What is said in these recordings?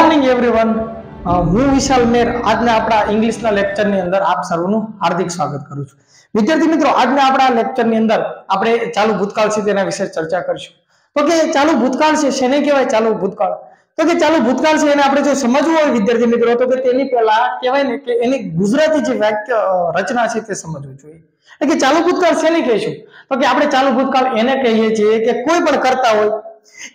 Morning everyone, હું વિશાલ મેર આજના આપણા ઇંગ્લિશના લેક્ચરની અંદર આપ સર્વનું હાર્દિક સ્વાગત કરું છું. વિદ્યાર્થી મિત્રો, આજના આપણા લેક્ચરની અંદર આપણે ચાલુ ભૂતકાળ છે તેના વિશે ચર્ચા કરીશું. તો કે ચાલુ ભૂતકાળ છે શેને કહેવાય? ચાલુ ભૂતકાળ તો કે ચાલુ ભૂતકાળ છે એને આપણે જો સમજવું હોય વિદ્યાર્થી મિત્રો, તો કે તેની પહેલા કહેવાય ને કે એની ગુજરાતી જે વાક્ય રચના છે તે સમજવું જોઈએ. એટલે કે ચાલુ ભૂતકાળ શેને કહીશું? તો કે આપણે ચાલુ ભૂતકાળ એને કહીએ છીએ કે કોઈ પણ કરતા હોય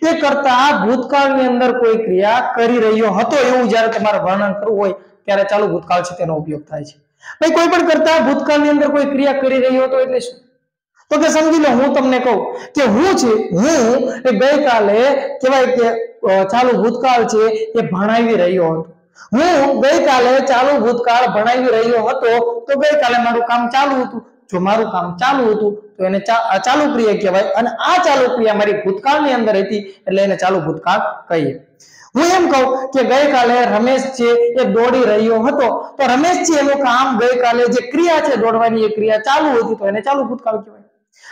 એ કરતા ભૂતકાળની અંદર કોઈ ક્રિયા કરી રહ્યો હતો એવું જ્યારે તમારે વર્ણન કરવું હોય ત્યારે ચાલુ ભૂતકાળ છે તેનો ઉપયોગ થાય છે. ભાઈ કોઈ પણ કરતા ભૂતકાળની અંદર કોઈ ક્રિયા કરી રહ્યો હતો એટલે શું? તો કે સમજી લો, હું તમને કહું કે હું એ ગઈકાલે કહેવાય કે ચાલુ ભૂતકાળ છે એ ભણાવી રહ્યો હતો. હું ગઈકાલે ચાલુ ભૂતકાળ ભણાવી રહ્યો હતો તો ગઈકાલે મારું કામ ચાલુ હતું. જો મારું કામ ચાલુ હતું તો એને ચાલુ ક્રિયા કહેવાય, અને આ ચાલુ ક્રિયા મારી ભૂતકાળની અંદર હતી એટલે એને ચાલુ ભૂતકાળ કહીએ. હું એમ કહું કે ગઈકાલે રમેશ છે એ દોડી રહ્યો હતો તો રમેશ છે એનું કામ ગઈકાલે જે ક્રિયા છે દોડવાની એ ક્રિયા ચાલુ હતી તો એને ચાલુ ભૂતકાળ કહેવાય.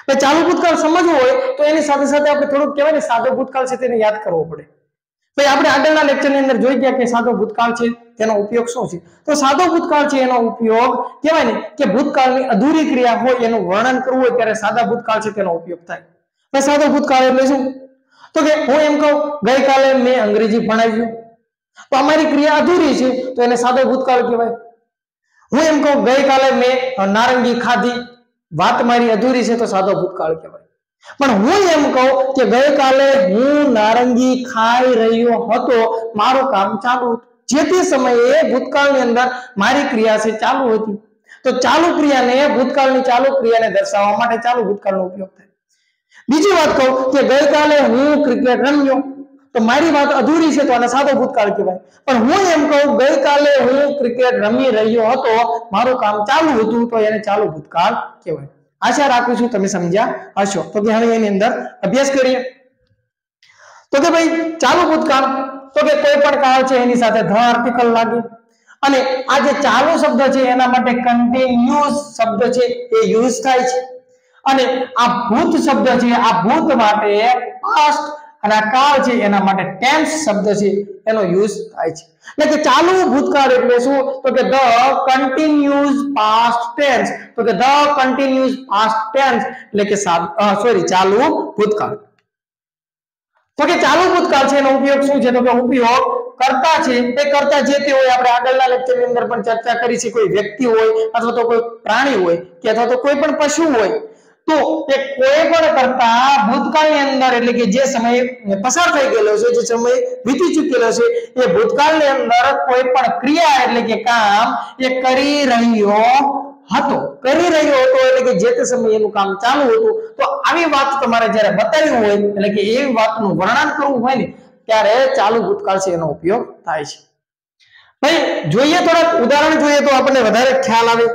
ભાઈ ચાલુ ભૂતકાળ સમજવું હોય તો એની સાથે સાથે આપણે થોડુંક કહેવાય ને સાદો ભૂતકાળ છે તેને યાદ કરવો પડે. ભાઈ આપણે આગળના લેક્ચરની અંદર જોઈ ગયા કે સાદો ભૂતકાળ છે તેનો ઉપયોગ શું છે. તો સાદો ભૂતકાળ છે એનો ઉપયોગ કહેવાય ને કે ભૂતકાળની અધૂરી ક્રિયા હોય એનું વર્ણન કરવું હોય ત્યારે સાદા ભૂતકાળ છે તેનો ઉપયોગ થાય. ભાઈ સાદો ભૂતકાળ એટલે શું? તો કે હું એમ કહું ગઈકાલે મેં અંગ્રેજી ભણાવ્યું તો અમારી ક્રિયા અધૂરી છે તો એને સાદો ભૂતકાળ કહેવાય. હું એમ કહું ગઈકાલે મેં નારંગી ખાધી, વાત મારી અધૂરી છે તો સાદો ભૂતકાળ કહેવાય. પણ હું એમ કહું કે ગઈકાલે હું નારંગી ખાઈ રહ્યો હતો, મારું કામ ચાલુ હતું. જે તે સમયે ભૂતકાળની અંદર મારી ક્રિયા છે ચાલુ હતી તો ચાલુ ક્રિયાને ભૂતકાળની ચાલુ ક્રિયાને દર્શાવવા માટે ચાલુ ભૂતકાળનો ઉપયોગ થાય. બીજી વાત કહું કે ગઈકાલે હું ક્રિકેટ રમ્યો તો મારી વાત અધૂરી છે તો આને સાદો ભૂતકાળ કહેવાય. પણ હું એમ કહું ગઈકાલે હું ક્રિકેટ રમી રહ્યો હતો, મારું કામ ચાલુ હતું તો એને ચાલુ ભૂતકાળ કહેવાય. આશા રાખું છું તમે સમજ્યા હશો. તો કે હવે એની અંદર અભ્યાસ કરીએ. તો કે ભાઈ ચાલુ ભૂતકાળ તો કે કોઈ પણ કાળ છે એની સાથે ધ આર્ટિકલ લાગે, અને આ જે ચાલુ શબ્દ છે એના માટે કન્ટિન્યુઅસ શબ્દ છે એ યુઝ થાય છે, અને આ ભૂત શબ્દ છે આ ભૂત માટે પાસ્ટ, અને આ કાળ છે એના માટે ટેન્સ શબ્દ છે એનો યુઝ થાય છે. એટલે કે ચાલુ ભૂતકાળ એટલે શું? તો કે ધ કન્ટિન્યુઅસ પાસ્ટ ટેન્સ. તો કે ધ કન્ટિન્યુઅસ પાસ્ટ ટેન્સ એટલે કે ચાલુ ભૂતકાળ. તો કે ચાલુ ભૂતકાળ છે એનો ઉપયોગ શું છે? તો કે ઉપયોગ કરતા છે એ કરતા જે તે હોય, આપણે આગળના લેક્ચરની અંદર પણ ચર્ચા કરી છે, કોઈ વ્યક્તિ હોય અથવા તો કોઈ પ્રાણી હોય કે અથવા તો કોઈ પણ પશુ હોય તો એ કોઈ પણ કરતા ભૂતકાળની અંદર એટલે કે જે સમય પસાર થઈ ગયેલો છે, જે સમય વીતી ચૂકેલો છે એ ભૂતકાળની અંદર કોઈ પણ ક્રિયા એટલે કે કામ એ કરી રહ્યો હતો એટલે કે જે તે સમયે એનું કામ ચાલુ હતું. તો આવી વાત તમારે જ્યારે બતાવવી હોય એટલે કે એવી વાતનું વર્ણન કરવું હોય ને ત્યારે ચાલુ ભૂતકાળ છે એનો ઉપયોગ થાય છે. ભાઈ જોઈએ થોડાક ઉદાહરણ જોઈએ તો આપણને વધારે ખ્યાલ આવે.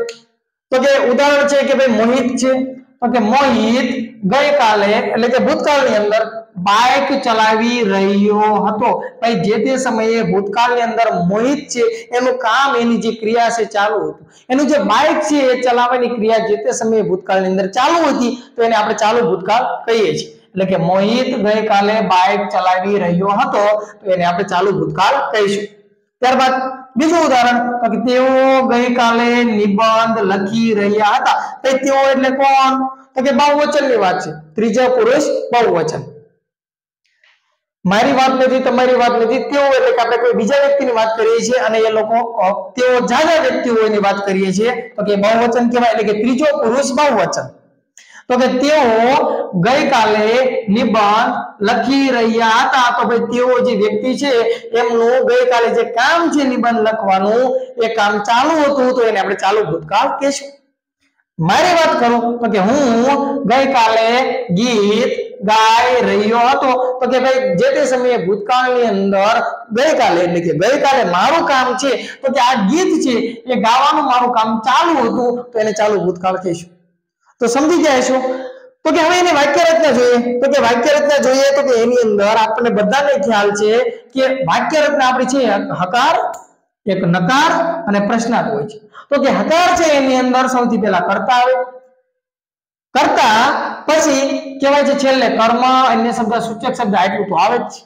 તો કે ઉદાહરણ છે કે ભાઈ મોહિત છે તો કે મોહિત ગઈકાલે એટલે કે ભૂતકાળની અંદર બાઇક ચલાવી રહ્યો હતો. ભાઈ જે તે સમયે ભૂતકાળની અંદર મોહિત છે એનું કામ એની જે ક્રિયા છે ચાલુ હતું. એનું જે બાઇક છે એ ચલાવવાની ક્રિયા જે તે સમયે ભૂતકાળની અંદર ચાલુ હતી તો એને આપણે ચાલુ ભૂતકાળ કહીએ છીએ. એટલે કે મોહિત ગઈકાલે બાઇક ચલાવી રહ્યો હતો તો એને આપણે ચાલુ ભૂતકાળ કહીશું. ત્યારબાદ બીજું ઉદાહરણ તો કે તેઓ ગઈકાલે નિબંધ લખી રહ્યા હતા. તો તેઓ એટલે કોણ? તો કે બહુવચનની વાત છે, ત્રીજા પુરુષ બહુવચન. મારી વાત નથી, તમારી વાત નથી, તેઓ એટલે કે આપણે કોઈ બીજા વ્યક્તિની વાત કરીએ છીએ અને એ લોકો તેઓ જાજા વ્યક્તિઓની વાત કરીએ છીએ તો કે બહુવચન કહેવાય, એટલે કે ત્રીજો પુરુષ બહુવચન. તો કે તેઓ ગઈકાલે નિબંધ લખી રહ્યા હતા. તો ભાઈ તેઓ જે વ્યક્તિ છે એમનું ગઈકાલે જે કામ છે નિબંધ લખવાનું એ કામ ચાલુ હતું તો એને આપણે ચાલુ ભૂતકાળ કહીશું. મારી વાત કરું તો કે હું ગઈકાલે ગીત ગાઈ રહ્યો હતો. તો કે ભાઈ જે તે સમયે ભૂતકાળની અંદર ગઈકાલે એટલે કે ગઈકાલે મારું કામ છે તો કે આ ગીત છે એ ગાવાનું મારું કામ ચાલુ હતું તો એને ચાલુ ભૂતકાળ કહીશું. તો સમજી ગયા છો? તો કે હવે એની વાક્ય રચના જોઈએ. તો કે વાક્ય રચના જોઈએ તો કે એની અંદર આપણને બધાને ખ્યાલ છે કે વાક્ય રચના આપણી છે હકાર, એક નકાર અને પ્રશ્નાર્થ હોય છે. તો કે હકાર છે એની અંદર સૌથી પહેલા કર્તા આવે, કર્તા પછી કહેવાય છે છેલ્લે કર્મ, અન્ય શબ્દ, સૂચક શબ્દ આટલું તો આવે જ છે.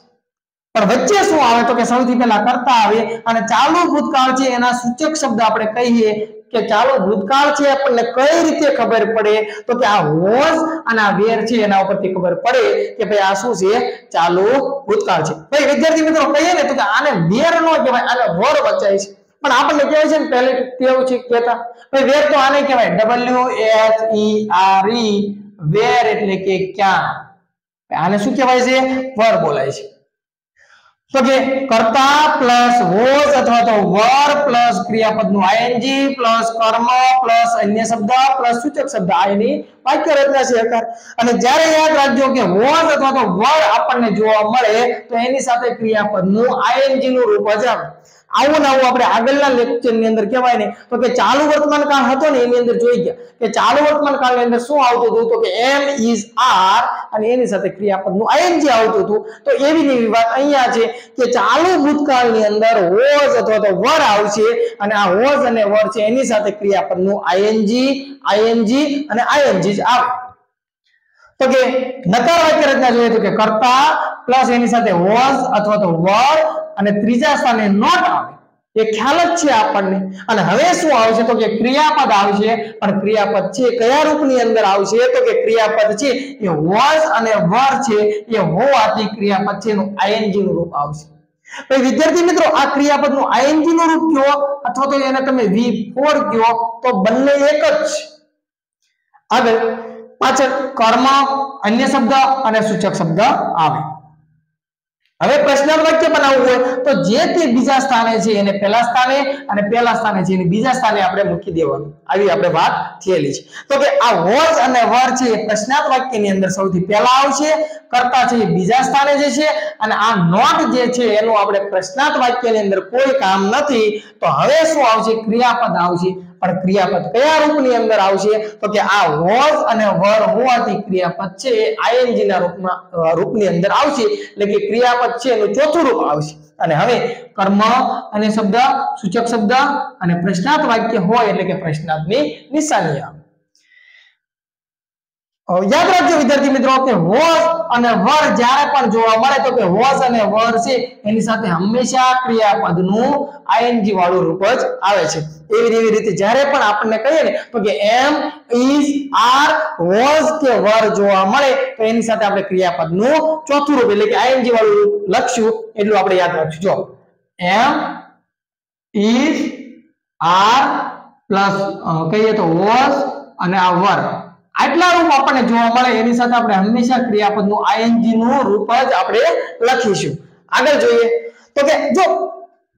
પણ વચ્ચે શું આવે તો કે સૌથી પહેલા કર્તા આવે અને ચાલુ ભૂતકાળ છે એના સૂચક શબ્દ આપણે કહીએ કે ચાલુ ભૂતકાળ છે આપણને કઈ રીતે ખબર પડે તો કે આ વોઝ અને આ વેર છે એના ઉપરથી ખબર પડે કે ભાઈ આ શું છે ચાલુ ભૂતકાળ છે ભાઈ વિદ્યાર્થી મિત્રો કહીએ ને તો કે આને વેર નો કહેવાય આને વર વચાય છે પણ આપણને કહેવાય છે ને પહેલે કેવું છે કહેતા ભાઈ વેર તો આને કહેવાય WHERE વેર એટલે કે ક્યાં આને શું કહેવાય છે વર બોલાય છે તો કે કર્તા પ્લસ વોઝ અથવા તો વર પ્લસ ક્રિયાપદનું ing પ્લસ કર્મ પ્લસ અન્ય શબ્દ પ્લસ સૂચક શબ્દ આ એની વાક્ય રચના છે આકાર અને જ્યારે યાદ રાખજો કે વોઝ અથવા તો વર આપણને જોવા મળે તો એની સાથે ક્રિયાપદનું ing નું રૂપ જ આવે આવું ને આવું આપણે આગળના લેક્ચર ની અંદર કહેવાય ને તો કે ચાલુ વર્તમાન કાળ હતો ને એની અંદર જોઈ ગયા કે ચાલુ વર્તમાન કાળની અંદર શું આવતું હતું તો કે am is are અને એની સાથે ક્રિયાપદનું ing આવતું હતું તો એવી ને એવી વાત અહીંયા છે કે ચાલુ ભૂતકાળની અંદર was અથવા તો were આવશે અને આ was અને were છે એની સાથે ક્રિયાપદનું ing અને ing જ આવે તો કે નકાર વાક્ય રચના જોઈએ તો કે કર્તા પ્લસ એની સાથે was અથવા તો were અને ત્રીજા સ્થાને નોટ આવે એ ખ્યાલ જ છે આપણને અને હવે શું આવશે તો કે ક્રિયાપદ આવશે પણ ક્રિયાપદ છે કયા રૂપની અંદર આવશે તો કે ક્રિયાપદ છે એ was અને were છે એ હોવાથી ક્રિયાપદ છે એનું ing નું રૂપ આવશે ભાઈ વિદ્યાર્થી મિત્રો આ ક્રિયાપદનું ing નું રૂપ કયો અથવા તો એને તમે V4 કયો તો બંને એક જ છે આગળ પાછળ કર્મ અન્ય શબ્દ અને સૂચક શબ્દ આવે હવે પ્રશ્નાર્થ વાક્ય બનાવવું હોય તો જે તે બીજા સ્થાને છે એને પહેલા સ્થાને અને પહેલા સ્થાને છે એને બીજા સ્થાને આપણે મૂકી દેવાનું આવી આપણે વાત થયેલી છે તો કે આ was અને were છે એ પ્રશ્નાર્થ વાક્યની અંદર સૌથી પહેલા આવશે કર્તા છે એ બીજા સ્થાને જે છે અને આ નોટ જે છે એનું આપણે પ્રશ્નાર્થ વાક્યની અંદર કોઈ કામ નથી તો હવે શું આવશે ક્રિયાપદ આવશે પણ ક્રિયાપદ કયા રૂપની અંદર આવશે તો કે આ was અને were હોવાથી ક્રિયાપદ છે એ ing ના રૂપની અંદર આવશે એટલે કે ક્રિયાપદ છે એનું ચોથું રૂપ આવશે અને હવે કર્મ અને શબ્દ સૂચક શબ્દ અને પ્રશ્નાર્થ વાક્ય હોય એટલે કે પ્રશ્નાર્થની નિશાની આવે યાદ રાખજો વિદ્યાર્થી મિત્રો કે was અને were જ્યારે પણ જોવા મળે તો કે was અને were છે એની સાથે હંમેશા ક્રિયાપદનું ing વાળું રૂપ જ આવે છે એવી રીતે જ્યારે પણ આપણને કહીએ ને તો કે am is are was કે were જોવા મળે તો એની સાથે આપણે ક્રિયાપદનું ચોથું રૂપ એટલે કે ing વાળું રૂપ લખશું એટલું આપણે યાદ રાખશું જો am is are પ્લસ કહીએ તો was અને આ were આટલા રૂપ આપણને જોવા મળે એની સાથે આપણે હંમેશા ક્રિયાપદનું ing નું રૂપ જ આપણે લખીશું આગળ જોઈએ તો કે જો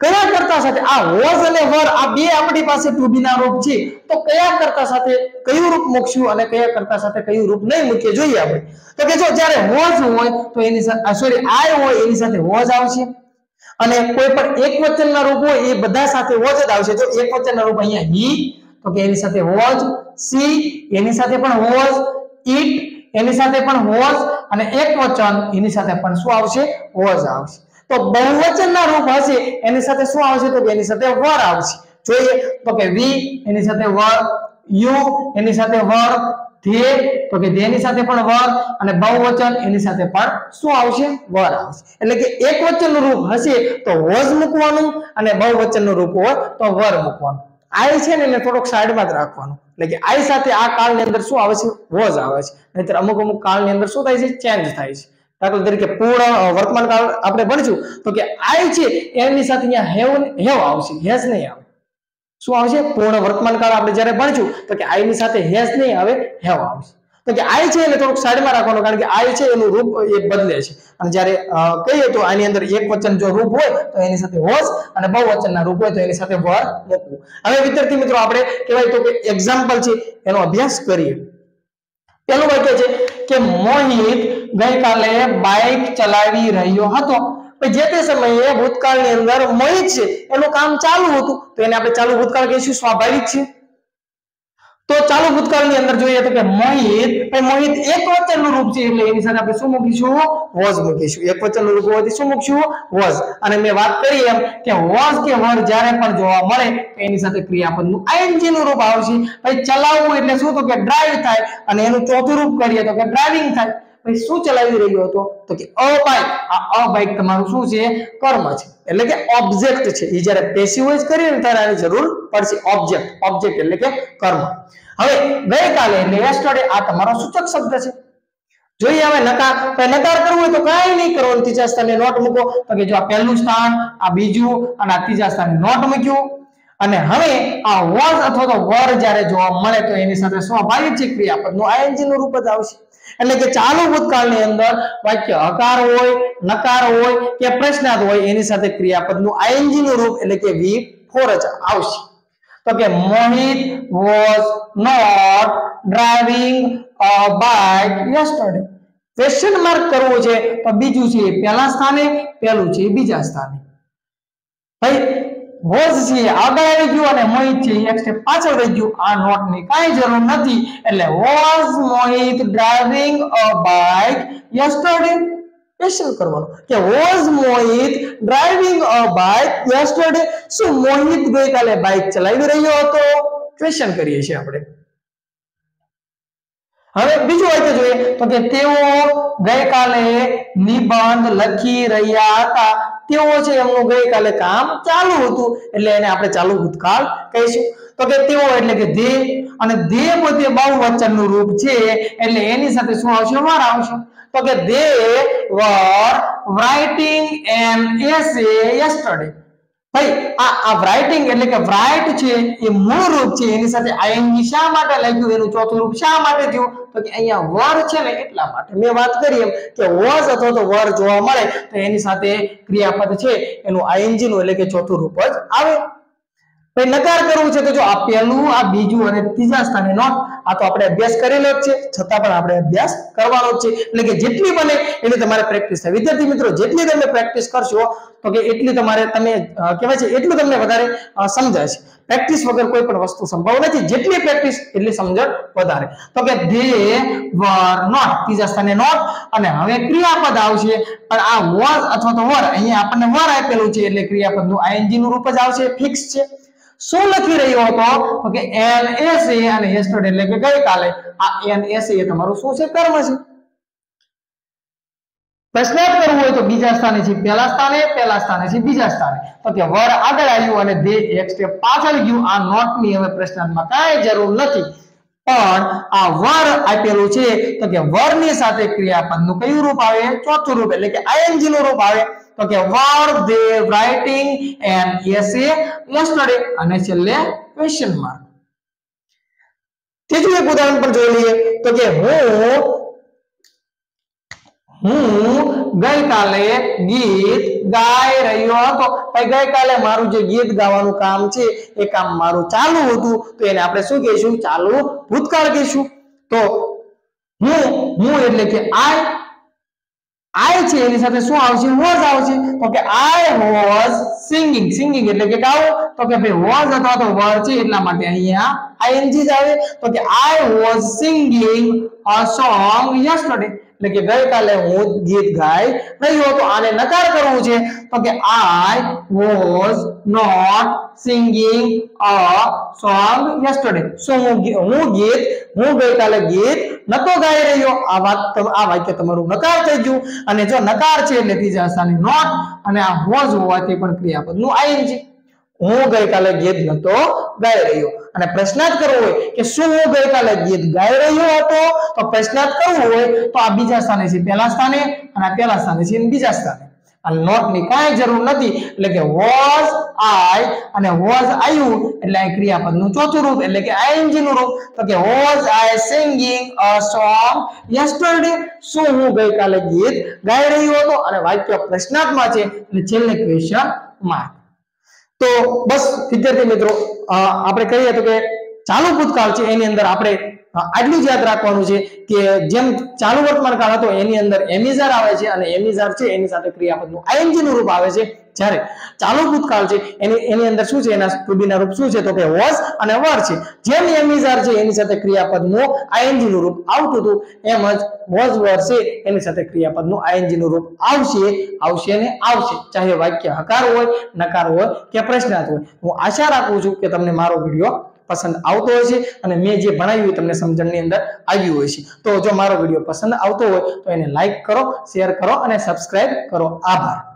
કયા કર્તા સાથે આ was અને were આ બે આપણી પાસે to be ના રૂપ છે તો કયા કર્તા સાથે કયું રૂપ મૂકશું અને કયા કર્તા સાથે કયું રૂપ નહીં મૂકીએ જોઈએ આપણે તો કે જો જ્યારે was હોય તો એની સાથે સોરી I હોય એની સાથે was આવશે અને કોઈ પણ એક વચનના રૂપ હોય એ બધા સાથે was જ આવશે જો એક વચનના રૂપ અહીંયા he તો કે એની સાથે was she એની સાથે પણ was it એની સાથે પણ was અને એક વચન એની સાથે પણ શું આવશે was આવશે તો બહુવચનના રૂપ હશે એની સાથે શું આવશે તો કે એની સાથે were આવશે જોઈએ તો કે we એની સાથે were you એની સાથે were they તો કે they ની સાથે પણ were અને બહુવચન એની સાથે પણ શું આવશે were આવશે એટલે કે એક વચનનું રૂપ હશે તો was મૂકવાનું અને બહુવચનનું રૂપ હોય તો were મૂકવાનું I છે ને એને થોડોક સાઈડમાં જ રાખવાનું એટલે કે I સાથે આ કાળની અંદર શું આવે છે was આવે છે નહીતર અમુક કાળની અંદર શું થાય છે ચેન્જ થાય છે દાખલા તરીકે પૂર્ણ વર્તમાન કાળ આપણે ભણીશું તો કે I છે એની સાથે અહીંયા have આવશે has નહીં આવે શું આવશે પૂર્ણ વર્તમાન કાળ આપણે જ્યારે ભણીશું તો કે I ની સાથે has નહીં આવે have આવશે તો કે I છે એને થોડુંક સાઈડમાં રાખવાનું કારણ કે I છે એનું રૂપ એ બદલે છે અને જ્યારે કહીએ તો આની અંદર એક વચન જો રૂપ હોય તો એની સાથે was અને બહુવચનના રૂપ હોય તો એની સાથે were મૂકવું હવે વિદ્યાર્થી મિત્રો આપણે કહેવાય તો કે એક્ઝામ્પલ છે એનો અભ્યાસ કરીએ પહેલું વાક્ય છે કે મોહિત ગઈકાલે બાઇક ચલાવી રહ્યો હતો જે તે સમયે ભૂતકાળની અંદર મોહિત છે એનું કામ ચાલુ હતું તો એને આપણે ચાલુ ભૂતકાળ કહીશું સ્વાભાવિક છે તો ચાલુ ભૂતકાળની અંદર જોઈએ તો કે મોહિત એક વચનનું રૂપ છે એટલે એની સાથે આપણે શું મૂકીશું was મૂકીશું એક વચનનું રૂપ હોવાથી શું મૂકીશું was અને મેં વાત કરી એમ કે was કે were જ્યારે પણ જોવા મળે તો એની સાથે ક્રિયાપદનું ing નું રૂપ આવશે ભાઈ ચલાવવું એટલે શું તો કે ડ્રાઈવ થાય અને એનું ચોથું રૂપ કરીએ તો કે ડ્રાઇવિંગ થાય પછી શું ચલાવી રહ્યો હતો તો કે અ બાઇક. આ અ બાઇક તમારું શું છે કર્મ છે એટલે કે ઓબ્જેક્ટ છે. એ જ્યારે પેસિવ વોઇસ કરીએ ને ત્યારે આની જરૂર પડશે ઓબ્જેક્ટ એટલે કે કર્મ. હવે ગઈકાલે એટલે યસ્ટરડે આ તમારો સૂચક શબ્દ છે. જોઈએ હવે નકાર કરવું હોય તો કાંઈ નહીં કરવાનું. ત્રીજા સ્થાને નોટ મૂકો તો કે જો આ પહેલું સ્થાન, આ બીજું અને આ ત્રીજા સ્થાને નોટ મૂક્યું. અને હવે આ વોઝ અથવા તો વર જ્યારે જોવા મળે તો એની સાથે સ્વાભાવિક છે ક્રિયાપદનું આઈએનજી નું રૂપ જ આવશે. એટલે કે ચાલુ ભૂતકાળની અંદર વાક્ય હકાર હોય, નકાર હોય કે પ્રશ્નાર્થ હોય એની સાથે ક્રિયાપદનું આઈએનજી નું રૂપ એટલે કે V4 જ આવશે. તો કે મોહિત was not driving a bike yesterday. Question mark કરવો છે તો બીજું છે પહેલા સ્થાને, પહેલું છે બીજા સ્થાને. ભાઈ was છે આગળ આવી ગયું અને મોહિત છે એક સ્ટેપ પાછળ રહી ગયું. આ નોટ ની કાંઈ જરૂર નથી. એટલે was Mohit driving a bike yesterday. Question કરવાનો કે was Mohit driving a bike yesterday. શું મોહિત ગઈકાલે બાઇક ચલાવી રહ્યો હતો? ક્વેશ્ચન કરીએ છીએ આપણે. હવે બીજું વાક્ય જોઈએ તો કે તેઓ ગઈકાલે નિબંધ લખી રહ્યા હતા. તેઓ છે એમનું ગઈકાલે કામ ચાલુ હતું એટલે એને આપણે ચાલુ ભૂતકાળ કહીશું. તો કે તેઓ એટલે કે they, અને they પોતે બહુવચનનું રૂપ છે એટલે એની સાથે શું આવશે? વર આવશે. તો કે they were writing an essay yesterday. ભાઈ આ રાઇટિંગ એટલે કે રાઇટ છે એ મૂળ રૂપ છે એની સાથે આઈએનજી શા માટે લાગ્યું? એનું ચોથું રૂપ શા માટે થયું? તો કે અહીંયા વર છે ને એટલા માટે. મેં વાત કરી એમ કે વોઝ અથવા તો વર જોવા મળે તો એની સાથે ક્રિયાપદ છે એનું આઈએનજી નું એટલે કે ચોથું રૂપ જ આવે. ભાઈ નકાર કરવું છે તો જો આ પહેલું, આ બીજું અને ત્રીજા સ્થાને નોટ. આ તો આપણે અભ્યાસ કરેલો જ છે છતાં પણ આપણે અભ્યાસ કરવાનો જ છે. એટલે કે જેટલી બને એટલી તમારે પ્રેક્ટિસ થાય. વિદ્યાર્થી મિત્રો જેટલી તમે પ્રેક્ટિસ કરશો તો કે એટલી તમારે કહેવાય છે એટલું તમને વધારે સમજાય છે. પ્રેક્ટિસ વગર કોઈ પણ વસ્તુ સંભવ નથી. જેટલી પ્રેક્ટિસ એટલી સમજણ વધારે. તો કે they were not, ત્રીજા સ્થાને નોટ. અને હવે ક્રિયાપદ આવશે પણ આ was અથવા તો were, અહીંયા આપણને were આપેલું છે એટલે ક્રિયાપદનું આઈએનજી નું રૂપ જ આવશે. ફિક્સ છે. શું લખી રહ્યો હતો તો કે an essay અને yesterday એટલે કે ગઈકાલે. આ an essay એ તમારું શું છે? કર્મ છે. પ્રશ્નાર્થ કરવું હોય તો બીજા સ્થાને છે પહેલા સ્થાને, પહેલા સ્થાને છે બીજા સ્થાને. તો કે વર આગળ આવ્યું અને they એક સ્ટેપ પાછળ ગયું. આ નોટ ની હવે પ્રશ્નાર્થમાં કાંઈ જરૂર નથી. પણ આ વર આપેલું છે તો કે વર ની સાથે ક્રિયાપદનું કયું રૂપ આવે? ચોથું રૂપ એટલે કે આઈએનજી નું રૂપ આવે. તો કે were they writing an essay yesterday અને છેલ્લે ક્વેશ્ચન માર્ક. ત્રીજું એક ઉદાહરણ પણ જોઈ લઈએ તો કે હું ગઈકાલે ગીત ગાઈ રહ્યો હતો. ભાઈ ગઈકાલે મારું જે ગીત ગાવાનું કામ છે એ કામ મારું ચાલુ હતું તો એને આપણે શું કહીશું? ચાલુ ભૂતકાળ કહીશું. તો હું એટલે કે I છે એની સાથે શું આવશે? was આવશે. તો કે I was singing એટલે કે ગાવું. તો કે ભાઈ was અથવા તો were છે એટલા માટે અહીંયા ing જ આવે. તો કે I was singing a song yesterday એટલે કે ગઈકાલે હું ગીત ગાઈ રહ્યો હતો. આને નકાર કરવું છે તો કે I was not singing a song yesterday. શું હું ગઈકાલે ગીત નતો ગાઈ રહ્યો. આ વાક્ય તમારું નકાર થઈ ગયું. અને જો નકાર છે એટલે ત્રીજા સ્થાને નોટ અને આ was હોવાથી પણ ક્રિયાપદનું આઈએનજી. હું ગઈકાલે ગીત નતો ગાઈ રહ્યો. અને પ્રશ્નાર્થ કરવો હોય કે શું હું ગઈકાલે ગીત ગાઈ રહ્યો હતો તો પ્રશ્નાર્થ કરવું હોય તો આ બીજા સ્થાને છે પહેલા સ્થાને અને આ પહેલા સ્થાને છે બીજા સ્થાને. આ નોટ ની કાંઈ જરૂર નથી. એટલે કે was I અને was આવ્યું એટલે આ ક્રિયાપદનું ચોથું રૂપ એટલે કે આઈએનજી નું રૂપ. તો કે was I singing a song yesterday. શું હું ગઈકાલે ગીત ગાઈ રહ્યો હતો અને વાક્ય પ્રશ્નાર્થમાં છે એટલે છેલ્લે ક્વેશ્ચન માર્ક. તો બસ વિદ્યાર્થી મિત્રો આપણે કહીએ તો કે ચાલુ ભૂતકાળ છે એની અંદર આપણે આટલું જ યાદ રાખવાનું છે કે જેમ ચાલુ વર્તમાન કાળ હતો એની અંદર એમિઝાર આવે છે અને એમિઝાર છે એની સાથે ક્રિયાપદનું આઈએનજી નું રૂપ આવે છે. જ્યારે ચાલુ ભૂતકાળ છે એની અંદર શું છે? એના ટુ બી ના રૂપ શું છે? તો કે was અને were છે. જેમ એમિઝાર છે એની સાથે ક્રિયાપદનું આઈએનજી નું રૂપ આવતું હતું એમ જ was were છે એની સાથે ક્રિયાપદનું આઈએનજી નું રૂપ આવશે ને આવશે. ચાહે વાક્ય હકાર હોય, નકાર હોય કે પ્રશ્નાર્થ હોય. હું આશા રાખું છું કે તમને મારો વિડીયો પસંદ આવતો હોય છે અને મેં જે ભણાવ્યું તમને સમજણની અંદર આવ્યું હોય છે. તો જો મારો વિડીયો પસંદ આવતો હોય તો એને લાઈક કરો, શેર કરો અને સબસ્ક્રાઇબ કરો. આભાર.